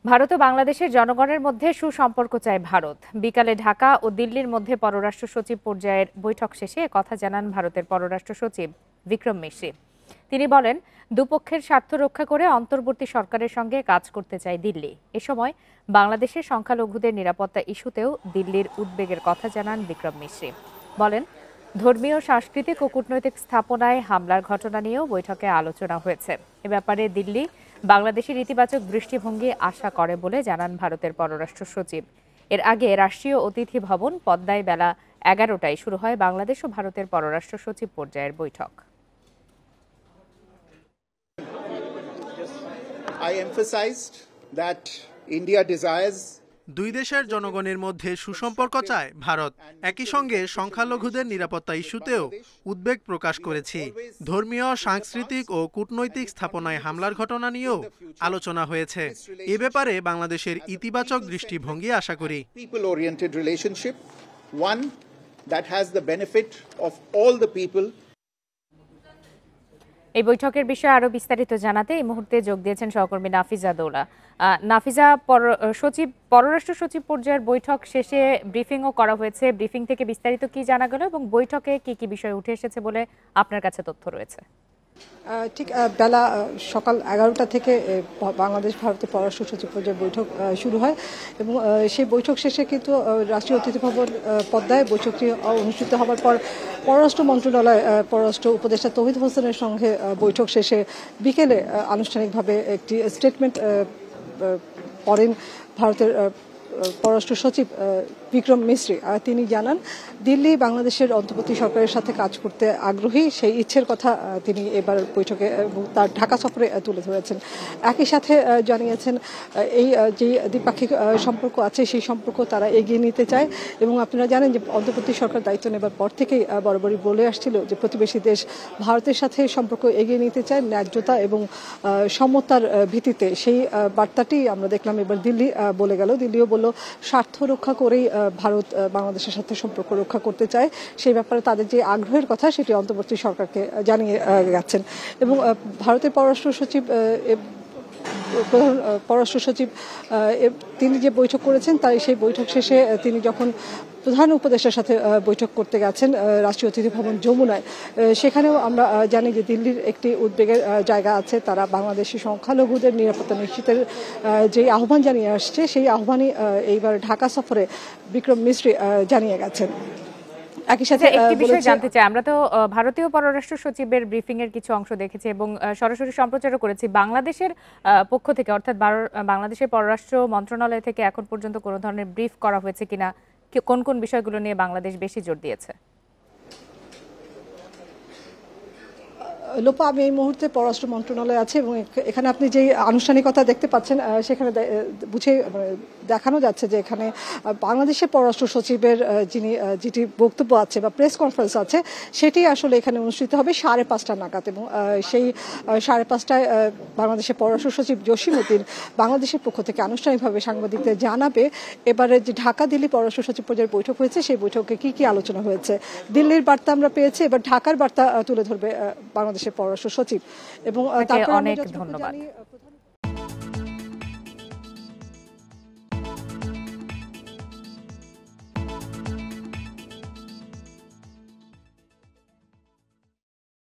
ভারত ও বাংলাদেশের জনগণের মধ্যে সুসম্পর্ক চায় ভারত। বিকালে ঢাকা ও দিল্লির মধ্যে পররাষ্ট্র সচিব পর্যায়ের বৈঠক শেষে কথা জানান ভারতের পররাষ্ট্র সচিব বিক্রম মিশ্রি। তিনি বলেন, দুপক্ষের স্বার্থ রক্ষা করে অন্তর্বর্তী সরকারের সঙ্গে কাজ করতে চায় দিল্লি। এ সময় বাংলাদেশের সংখ্যালঘুদের নিরাপত্তা ইস্যুতেও দিল্লির উদ্বেগের কথা জানান বিক্রম মিশ্রি। বলেন, ধর্মীয়, সাংস্কৃতিক ও কূটনৈতিক স্থাপনায় হামলার ঘটনা নিয়েও বৈঠকে আলোচনা হয়েছে। এ ব্যাপারে দিল্লি বাংলাদেশের ইতিবাচক দৃষ্টিভঙ্গি আশা করে বলে জানান ভারতের পররাষ্ট্র সচিব। এর আগে রাষ্ট্রীয় অতিথি ভবন পদ্মায় বেলা 11টায় শুরু হয় বাংলাদেশ ও ভারতের পররাষ্ট্র সচিব পর্যায়ের বৈঠক। I emphasized that India desires দুই দেশের জনগণের মধ্যে সুসম্পর্ক চায় ভারত। একই সঙ্গে সংখ্যালঘুদের নিরাপত্তা ইস্যুতেও উদ্বেগ প্রকাশ করেছি। ধর্মীয়, সাংস্কৃতিক ও কূটনৈতিক স্থাপনায় হামলার ঘটনা নিয়েও আলোচনা হয়েছে। এ ব্যাপারে বাংলাদেশের ইতিবাচক দৃষ্টিভঙ্গি আশা করি। people oriented relationship, one that has the benefit of all the people. এই বৈঠকের বিষয়ে আরো বিস্তারিত জানাতে এই মুহূর্তে যোগ দিয়েছেন সহকর্মী নাফিজা দৌলা। নাফিজা, পররাষ্ট্র সচিব পর্যায়ের বৈঠক শেষে ব্রিফিংও করা হয়েছে। ব্রিফিং থেকে বিস্তারিত কি জানা গেল এবং বৈঠকে কি কি বিষয় উঠে এসেছে বলে আপনার কাছে তথ্য রয়েছে? ঠিক বেলা সকাল 11টা থেকে বাংলাদেশ ভারতের পররাষ্ট্র সচিব পর্যায়ের বৈঠক শুরু হয় এবং সেই বৈঠক শেষে কিন্তু রাষ্ট্রীয় অতিথি ভবন পদ্মায় বৈঠকটি অনুষ্ঠিত হওয়ার পর পররাষ্ট্র মন্ত্রণালয় পররাষ্ট্র উপদেষ্টা তৌহিদ হোসেনের সঙ্গে বৈঠক শেষে বিকেলে আনুষ্ঠানিকভাবে একটি স্টেটমেন্ট পড়েন ভারতের পররাষ্ট্র সচিব বিক্রম মিশ্রি। তিনি জানান, দিল্লি বাংলাদেশের অন্তর্বর্তী সরকারের সাথে কাজ করতে আগ্রহী। সেই ইচ্ছের কথা তিনি এবার বৈঠকে তার ঢাকা সফরে তুলে ধরেছেন। একই সাথে জানিয়েছেন, এই যে দ্বিপাক্ষিক সম্পর্ক আছে সেই সম্পর্ক তারা এগিয়ে নিতে চায় এবং আপনারা জানেন যে অন্তর্বর্তী সরকার দায়িত্ব নেবার পর থেকেই বরাবরই বলে আসছিল যে প্রতিবেশী দেশ ভারতের সাথে সম্পর্ক এগিয়ে নিতে চায় ন্যায্যতা এবং সমতার ভিত্তিতে। সেই বার্তাটি আমরা দেখলাম এবার দিল্লি বলে গেল। দিল্লিও বলল, স্বার্থ রক্ষা করেই ভারত বাংলাদেশের সাথে সম্পর্ক রক্ষা করতে চায়। সেই ব্যাপারে তাদের যে আগ্রহের কথা সেটি অন্তর্বর্তী সরকারকে জানিয়ে গেছেন এবং ভারতের পররাষ্ট্র সচিব প্রধান পররাষ্ট্র সচিব তিনি যে বৈঠক করেছেন তাই সেই বৈঠক শেষে তিনি যখন প্রধান উপদেষ্টার সাথে বৈঠক করতে গেছেন রাষ্ট্রীয় অতিথি ভবন যমুনায়, সেখানেও আমরা জানি যে দিল্লির একটি উদ্বেগের জায়গা আছে। তারা বাংলাদেশি সংখ্যালঘুদের নিরাপত্তা নিশ্চিতের যে আহ্বান জানিয়ে আসছে সেই আহ্বানই এইবার ঢাকা সফরে বিক্রম মিশ্রি জানিয়ে গেছেন। একই সাথে একটি বিষয় জানতে চাই, আমরা তো ভারতীয় পররাষ্ট্র সচিবের ব্রিফিং এর কিছু অংশ দেখেছি এবং সরাসরি সম্প্রচারও করেছি। বাংলাদেশের পক্ষ থেকে অর্থাৎ বাংলাদেশের পররাষ্ট্র মন্ত্রণালয় থেকে এখন পর্যন্ত কোনো ধরনের ব্রিফ করা হয়েছে কিনা, কোন কোন বিষয়গুলো নিয়ে বাংলাদেশ বেশি জোর দিয়েছে? লোপা, আমি এই মুহূর্তে পররাষ্ট্র মন্ত্রণালয়ে আছে এবং এখানে আপনি যে আনুষ্ঠানিকতা দেখতে পাচ্ছেন সেখানে বুঝে দেখানো যাচ্ছে যে এখানে বাংলাদেশের পররাষ্ট্র সচিবের যেটি বক্তব্য আছে বা প্রেস কনফারেন্স আছে সেটি আসলে এখানে অনুষ্ঠিত হবে 5:30 নাগাদ এবং সেই 5:30টায় বাংলাদেশের পররাষ্ট্র সচিব জসিমউদ্দিন বাংলাদেশের পক্ষ থেকে আনুষ্ঠানিকভাবে সাংবাদিকদের জানাবে এবারে যে ঢাকা দিল্লি পররাষ্ট্র সচিব পর্যায়ের বৈঠক হয়েছে সেই বৈঠকে কি কি আলোচনা হয়েছে। দিল্লির বার্তা আমরা পেয়েছি, এবার ঢাকার বার্তা তুলে ধরবে বাংলাদেশের পররাষ্ট্র সচিব এবং অনেক ধন্যবাদ।